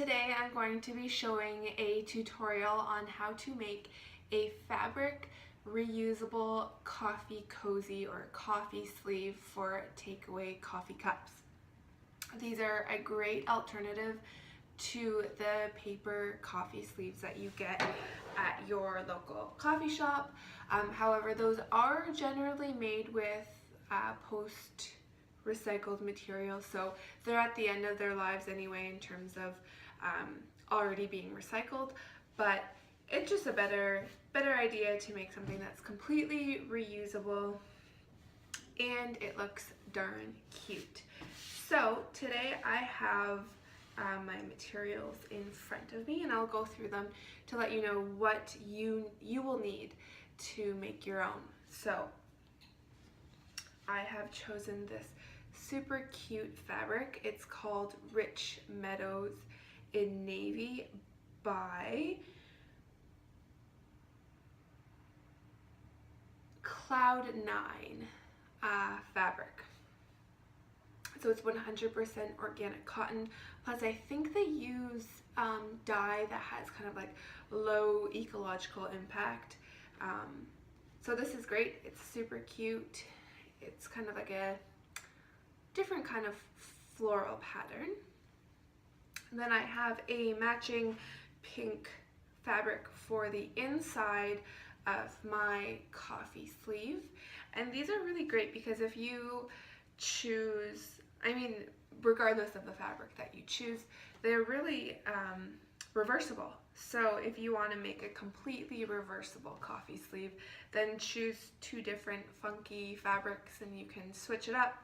Today I'm going to be showing a tutorial on how to make a fabric reusable coffee cozy or coffee sleeve for takeaway coffee cups. These are a great alternative to the paper coffee sleeves that you get at your local coffee shop. However, those are generally made with post recycled materials, so they're at the end of their lives anyway in terms of already being recycled, but it's just a better idea to make something that's completely reusable and it looks darn cute. So today I have my materials in front of me and I'll go through them to let you know what you will need to make your own. So I have chosen this super cute fabric. It's called Rich Meadows in Navy by Cloud9 fabric. So it's 100% organic cotton, plus I think they use dye that has kind of like low ecological impact. So this is great. It's super cute. It's kind of like a different kind of floral pattern. And then I have a matching pink fabric for the inside of my coffee sleeve. And these are really great because if you choose, regardless of the fabric that you choose, they're really reversible. So if you want to make a completely reversible coffee sleeve, then choose two different funky fabrics and you can switch it up.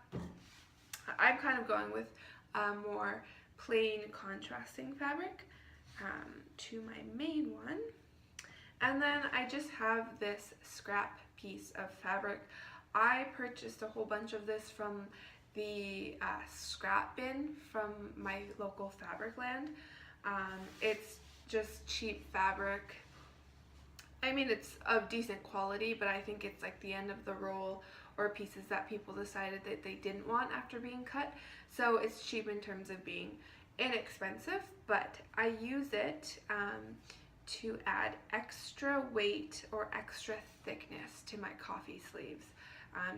I'm kind of going with a more plain contrasting fabric to my main one. And then I just have this scrap piece of fabric. I purchased a whole bunch of this from the scrap bin from my local Fabricland. It's just cheap fabric. It's of decent quality, but I think it's like the end of the roll or pieces that people decided that they didn't want after being cut. So it's cheap in terms of being inexpensive, but I use it to add extra weight or extra thickness to my coffee sleeves.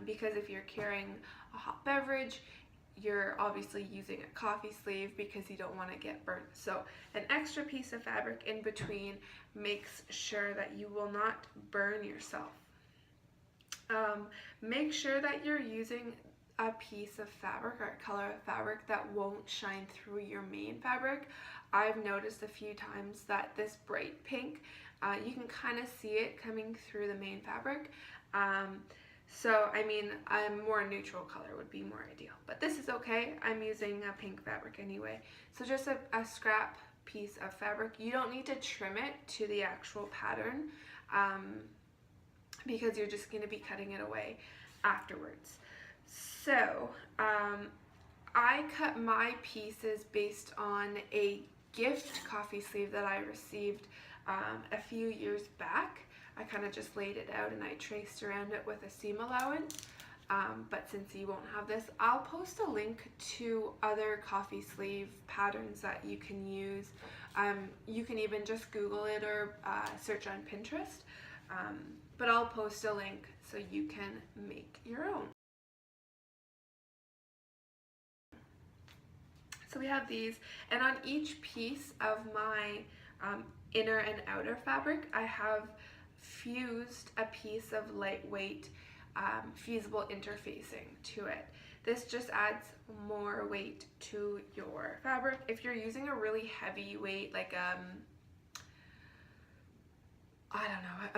Because if you're carrying a hot beverage, you're obviously using a coffee sleeve because you don't want to get burnt. So an extra piece of fabric in between makes sure that you will not burn yourself. Make sure that you're using a piece of fabric or a color of fabric that won't shine through your main fabric. I've noticed a few times that this bright pink, you can kind of see it coming through the main fabric. So a more neutral color would be more ideal, but this is okay. I'm using a pink fabric anyway. So just a scrap piece of fabric. You don't need to trim it to the actual pattern because you're just going to be cutting it away afterwards. So I cut my pieces based on a gift coffee sleeve that I received a few years back. I kind of just laid it out and I traced around it with a seam allowance. But since you won't have this, I'll post a link to other coffee sleeve patterns that you can use. You can even just Google it or search on Pinterest. But I'll post a link so you can make your own. So we have these, and on each piece of my inner and outer fabric, I have fused a piece of lightweight fusible interfacing to it. This just adds more weight to your fabric. If you're using a really heavy weight, like a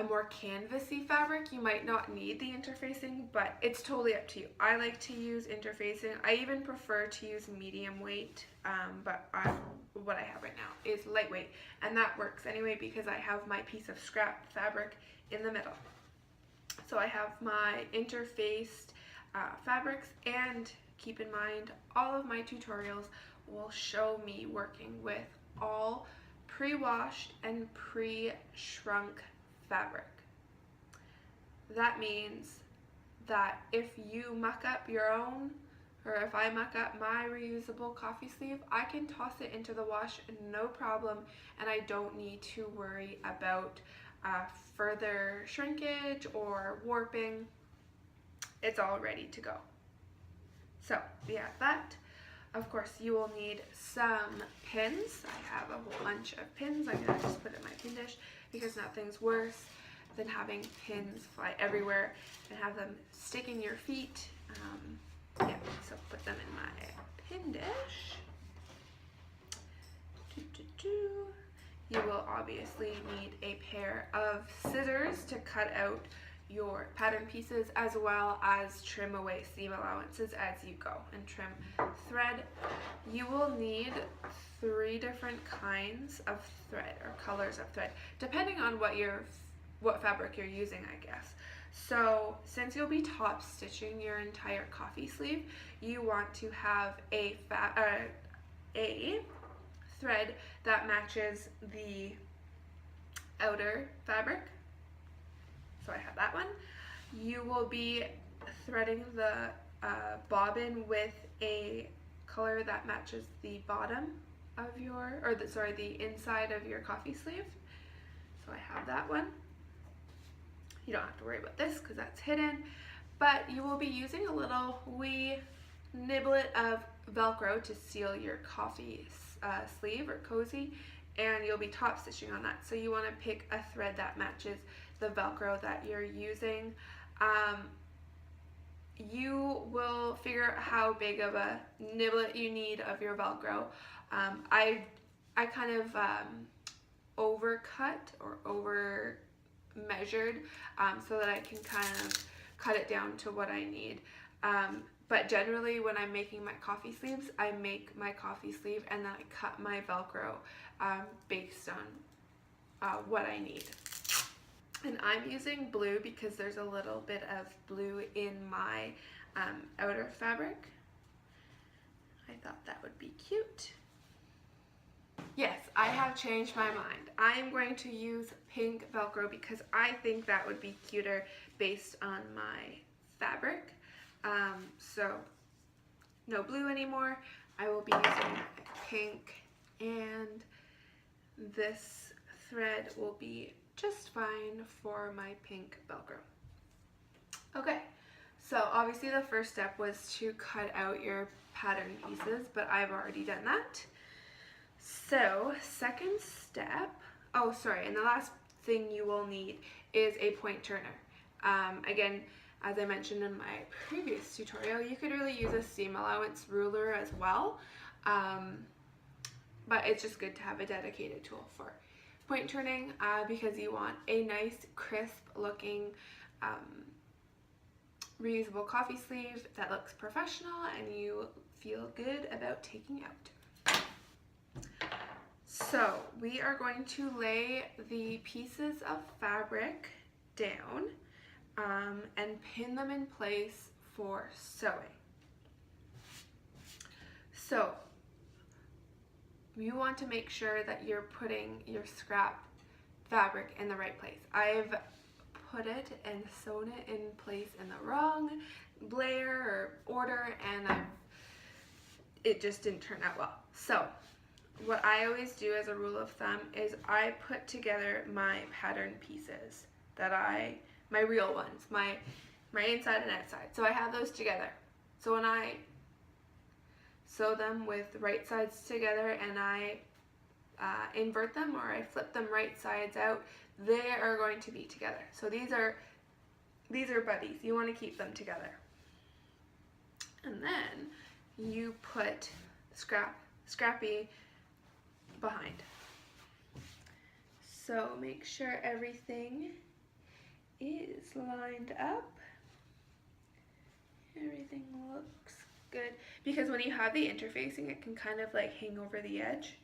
more canvasy fabric, you might not need the interfacing, but it's totally up to you. I like to use interfacing. I even prefer to use medium weight, but what I have right now is lightweight, and that works anyway because I have my piece of scrap fabric in the middle. So I have my interfaced fabrics, and keep in mind all of my tutorials will show me working with all pre-washed and pre-shrunk fabric. That means that if you muck up your own or if I muck up my reusable coffee sleeve, I can toss it into the wash, no problem, and I don't need to worry about further shrinkage or warping. It's all ready to go. So we have that. Of course, you will need some pins. I have a whole bunch of pins. I'm gonna just put it in my pin dish because nothing's worse than having pins fly everywhere and have them stick in your feet. Yeah, so put them in my pin dish. You will obviously need a pair of scissors to cut out your pattern pieces, as well as trim away seam allowances as you go and trim thread. You will need 3 different kinds of thread or colors of thread, depending on what fabric you're using, I guess. So since you'll be top stitching your entire coffee sleeve, you want to have a thread that matches the outer fabric. So I have that one. You will be threading the bobbin with a color that matches the bottom of your, or the inside of your coffee sleeve. So I have that one. You don't have to worry about this because that's hidden, but you will be using a little wee niblet of velcro to seal your coffee sleeve or cozy, and you'll be top stitching on that. So you want to pick a thread that matches the velcro that you're using. You will figure out how big of a niblet you need of your velcro. I kind of overcut or over measured so that I can kind of cut it down to what I need. But generally when I'm making my coffee sleeves, I make my coffee sleeve and then I cut my velcro based on what I need. And I'm using blue because there's a little bit of blue in my outer fabric. I thought that would be cute. Yes, I have changed my mind. I'm going to use pink velcro because I think that would be cuter based on my fabric. So no blue anymore. I will be using pink, and this thread will be just fine for my pink velcro. Okay, so obviously the first step was to cut out your pattern pieces, but I've already done that. So second step, and the last thing you will need is a point turner. Again, as I mentioned in my previous tutorial, you could really use a seam allowance ruler as well, but it's just good to have a dedicated tool for point turning because you want a nice crisp looking reusable coffee sleeve that looks professional and you feel good about taking out. So we are going to lay the pieces of fabric down and pin them in place for sewing. So you want to make sure that you're putting your scrap fabric in the right place. I've put it and sewn it in place in the wrong layer or order, and it just didn't turn out well. So what I always do as a rule of thumb is I put together my pattern pieces my real ones, my inside and outside. So I have those together. So when I sew them with the right sides together and I invert them or I flip them right sides out, they are going to be together. So these are buddies. You want to keep them together. And then you put Scrappy behind. So make sure everything is lined up. Everything looks good, because when you have the interfacing, it can kind of like hang over the edge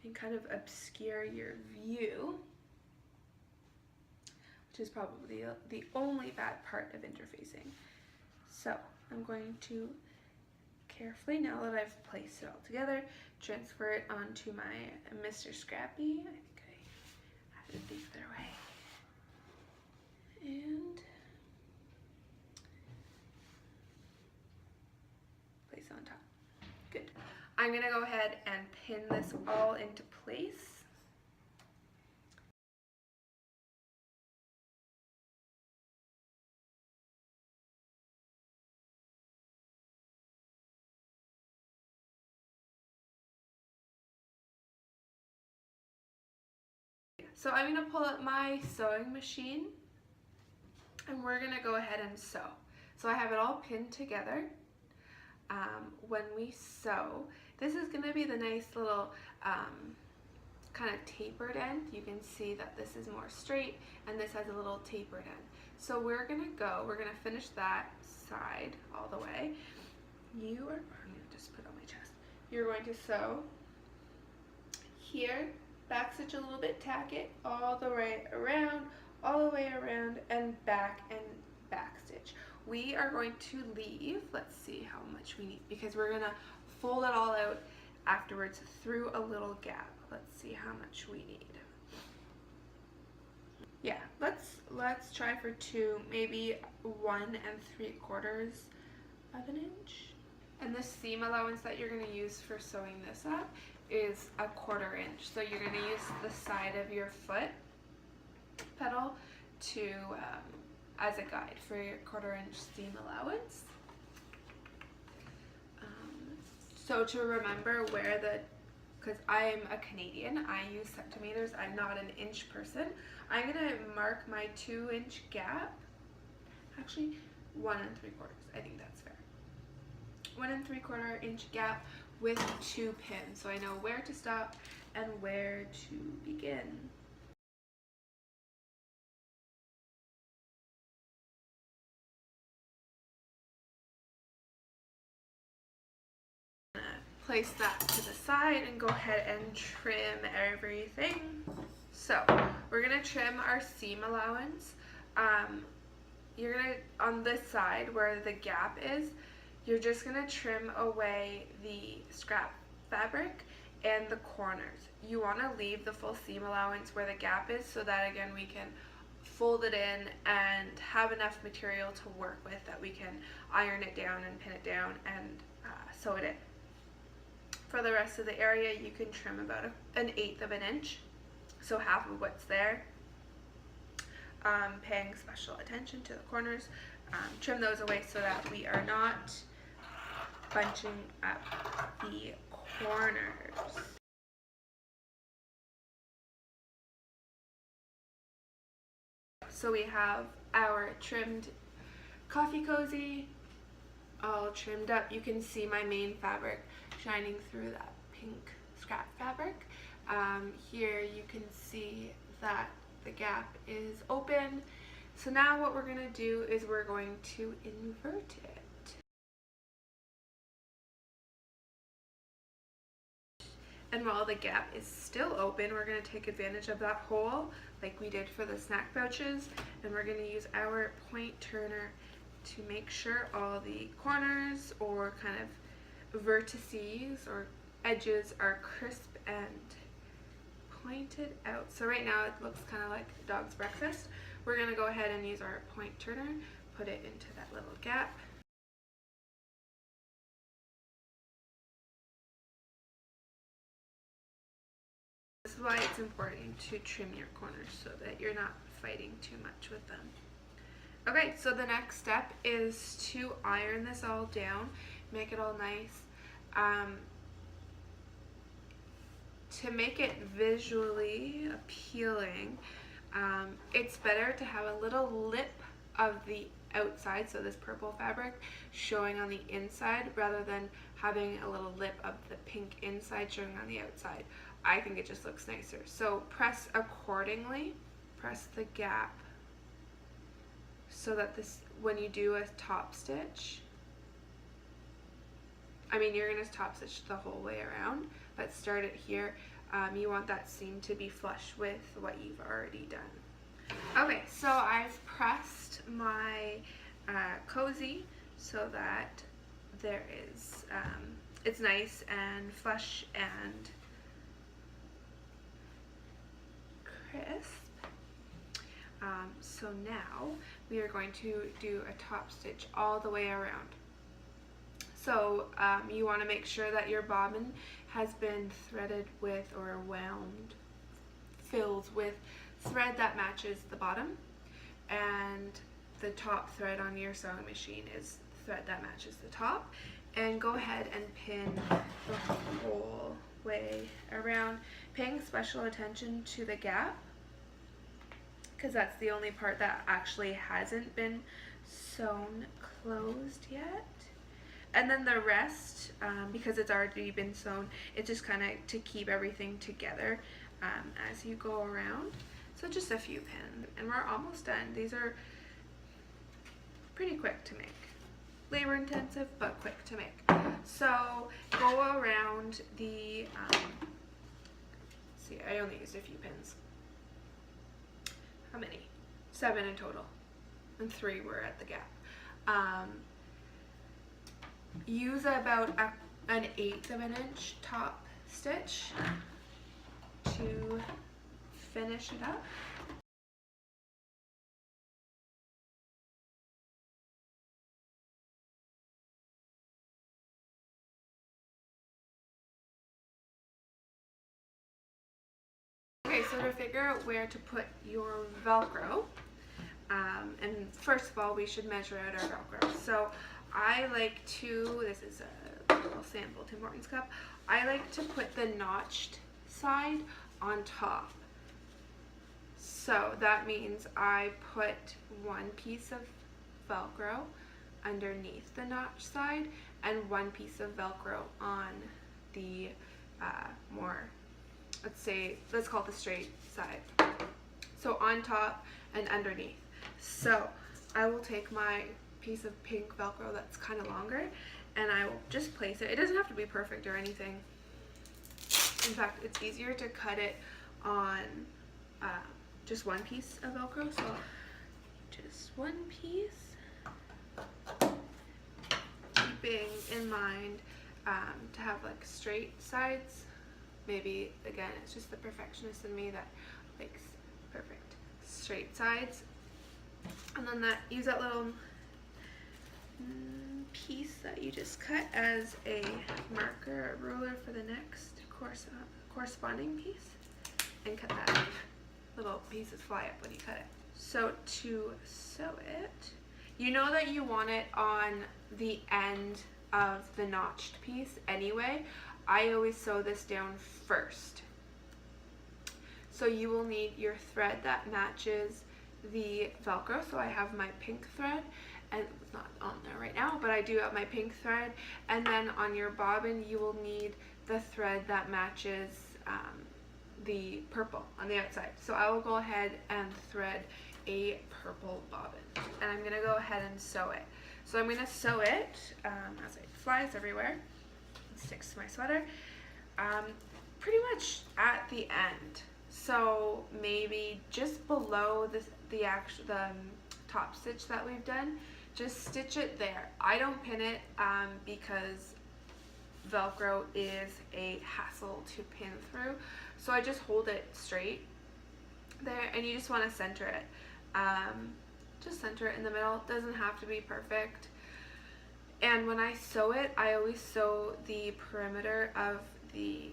and kind of obscure your view, which is probably the only bad part of interfacing. So I'm going to carefully, now that I've placed it all together, transfer it onto my Mr. Scrappy. I think I have it the other way. And on top. Good. I'm gonna go ahead and pin this all into place. So I'm gonna pull up my sewing machine and we're gonna go ahead and sew. So I have it all pinned together. When we sew, this is gonna be the nice little kind of tapered end. You can see that this is more straight and this has a little tapered end. So we're gonna finish that side all the way. I'm gonna just put it on my chest. You're going to sew here, back stitch a little bit, tack it all the way around, and back stitch. We are going to leave, let's see how much we need, because we're gonna fold it all out afterwards through a little gap. Let's see how much we need. Yeah, let's try for 2, maybe 1 3/4 of an inch. And the seam allowance that you're gonna use for sewing this up is 1/4 inch. So you're gonna use the side of your foot pedal to as a guide for your 1/4 inch seam allowance. So to remember where because I'm a Canadian, I use centimeters, I'm not an inch person. I'm gonna mark my 2-inch gap, actually 1 3/4, I think that's fair. 1 3/4 inch gap with 2 pins, so I know where to stop and where to begin. Place that to the side and go ahead and trim everything. So we're gonna trim our seam allowance. You're gonna, on this side where the gap is, you're just gonna trim away the scrap fabric and the corners. You wanna leave the full seam allowance where the gap is so that again we can fold it in and have enough material to work with that we can iron it down and pin it down and sew it in. For the rest of the area, you can trim about 1/8 of an inch, so half of what's there. Paying special attention to the corners. Trim those away so that we are not bunching up the corners. So we have our trimmed coffee cozy all trimmed up. You can see my main fabric shining through that pink scrap fabric. Here you can see that the gap is open. So now what we're going to do is we're going to invert it. And while the gap is still open, we're going to take advantage of that hole like we did for the snack pouches, and we're going to use our point turner to make sure all the corners or kind of vertices or edges are crisp and pointed out. So right now it looks kind of like dog's breakfast. We're going to go ahead and use our point turner, put it into that little gap. This is why it's important to trim your corners so that you're not fighting too much with them. Okay, so the next step is to iron this all down, make it all nice. To make it visually appealing, it's better to have a little lip of the outside, so this purple fabric showing on the inside rather than having a little lip of the pink inside showing on the outside. I think it just looks nicer. So press accordingly, press the gap so that this, when you do a top stitch, you're going to top stitch the whole way around, but start it here. You want that seam to be flush with what you've already done. Okay, so I've pressed my cozy so that there is, it's nice and flush and crisp. So now we are going to do a top stitch all the way around. So you want to make sure that your bobbin has been threaded with or wound, filled with thread that matches the bottom, and the top thread on your sewing machine is thread that matches the top. And go ahead and pin the whole way around, paying special attention to the gap, because that's the only part that actually hasn't been sewn closed yet. And then the rest, because it's already been sewn, it's just kind of to keep everything together as you go around. So just a few pins, and we're almost done. These are pretty quick to make. Labor intensive, but quick to make. So go around the, see, I only used a few pins. How many? 7 in total, and 3 were at the gap. Use about an 1/8 of an inch top stitch to finish it up. Okay, so to figure out where to put your Velcro, and first of all, we should measure out our Velcro. So I like to, this is a little sample Tim Hortons cup, I like to put the notched side on top. So that means I put one piece of Velcro underneath the notch side and one piece of Velcro on the more, let's call it the straight side. So on top and underneath. So I will take my piece of pink Velcro that's kind of longer, and I will just place it. It doesn't have to be perfect or anything. In fact, it's easier to cut it on just one piece of Velcro. So just one piece, keeping in mind to have like straight sides. Maybe, again, it's just the perfectionist in me that likes perfect straight sides. And then use that little piece that you just cut as a marker or ruler for the next corresponding piece, and cut that. Little pieces fly up when you cut it. So to sew it, you know that you want it on the end of the notched piece anyway. I always sew this down first. So you will need your thread that matches the Velcro. So I have my pink thread, and it's not on there right now, but I do have my pink thread. And then on your bobbin, you will need the thread that matches the purple on the outside. So I will go ahead and thread a purple bobbin, and I'm gonna go ahead and sew it. So I'm gonna sew it as it flies everywhere. Sticks to my sweater, pretty much at the end. So maybe just below the top stitch that we've done, just stitch it there. I don't pin it because Velcro is a hassle to pin through. So I just hold it straight there, and you just want to center it. Just center it in the middle. It doesn't have to be perfect. And when I sew it, I always sew the perimeter of the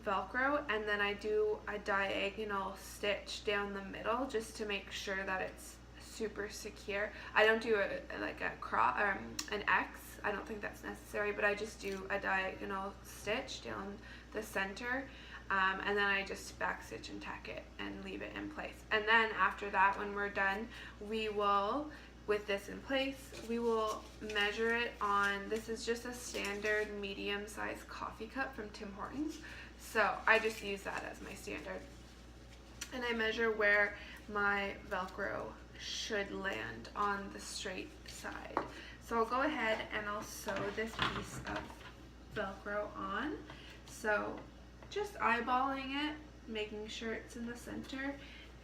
Velcro, and then I do a diagonal stitch down the middle just to make sure that it's super secure. I don't do an X. I don't think that's necessary, but I just do a diagonal stitch down the center, and then I just back stitch and tack it and leave it in place. And then after that, when we're done, we will, with this in place, we will measure it on, this is just a standard medium-sized coffee cup from Tim Hortons. So I just use that as my standard. And I measure where my Velcro should land on the straight side. So I'll go ahead and I'll sew this piece of Velcro on. So just eyeballing it, making sure it's in the center,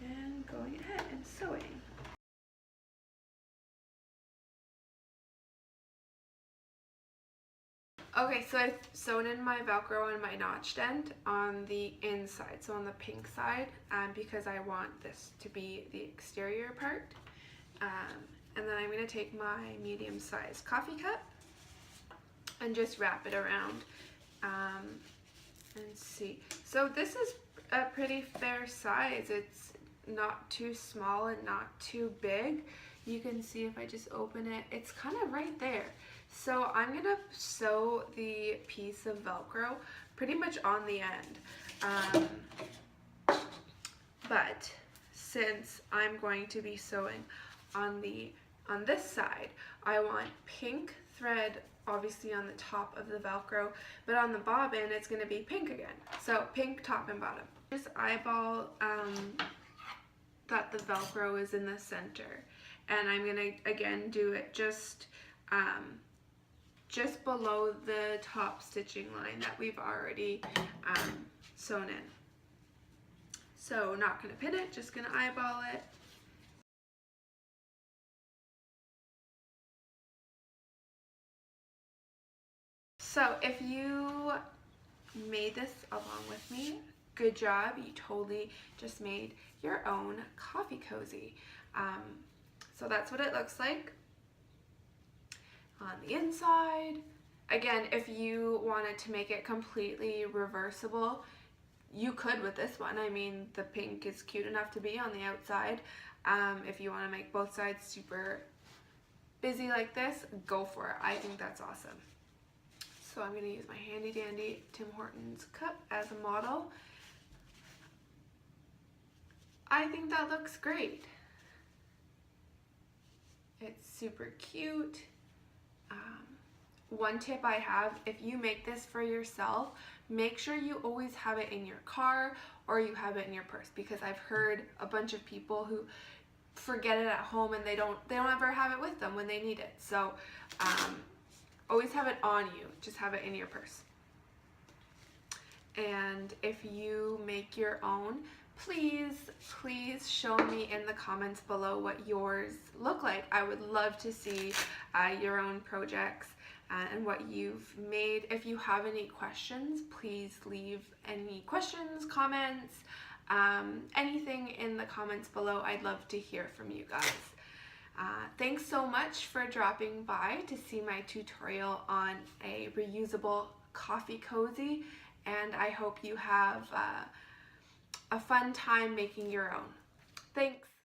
and going ahead and sewing. Okay, so I've sewn in my Velcro on my notched end on the inside, so on the pink side, because I want this to be the exterior part. And then I'm going to take my medium-sized coffee cup, and just wrap it around and see. So this is a pretty fair size. It's not too small and not too big. You can see if I just open it, it's kind of right there. So I'm gonna sew the piece of Velcro pretty much on the end. But since I'm going to be sewing on this side, I want pink thread obviously on the top of the Velcro, but on the bobbin it's going to be pink again. So pink top and bottom. Just eyeball that the Velcro is in the center, and I'm going to again do it just below the top stitching line that we've already sewn in. So not going to pin it, just going to eyeball it. So if you made this along with me, good job. You totally just made your own coffee cozy. So that's what it looks like on the inside. Again, if you wanted to make it completely reversible, you could with this one. I mean, the pink is cute enough to be on the outside. If you want to make both sides super busy like this, go for it. I think that's awesome. So I'm going to use my handy dandy Tim Hortons cup as a model. I think that looks great. It's super cute. One tip I have, if you make this for yourself, make sure you always have it in your car or you have it in your purse, because I've heard a bunch of people who forget it at home and they don't ever have it with them when they need it. So always have it on you, just have it in your purse. And if you make your own, please show me in the comments below what yours look like. I would love to see your own projects and what you've made. If you have any questions, please leave any questions, comments, anything in the comments below. I'd love to hear from you guys. Thanks so much for dropping by to see my tutorial on a reusable coffee cozy, and I hope you have a fun time making your own. Thanks.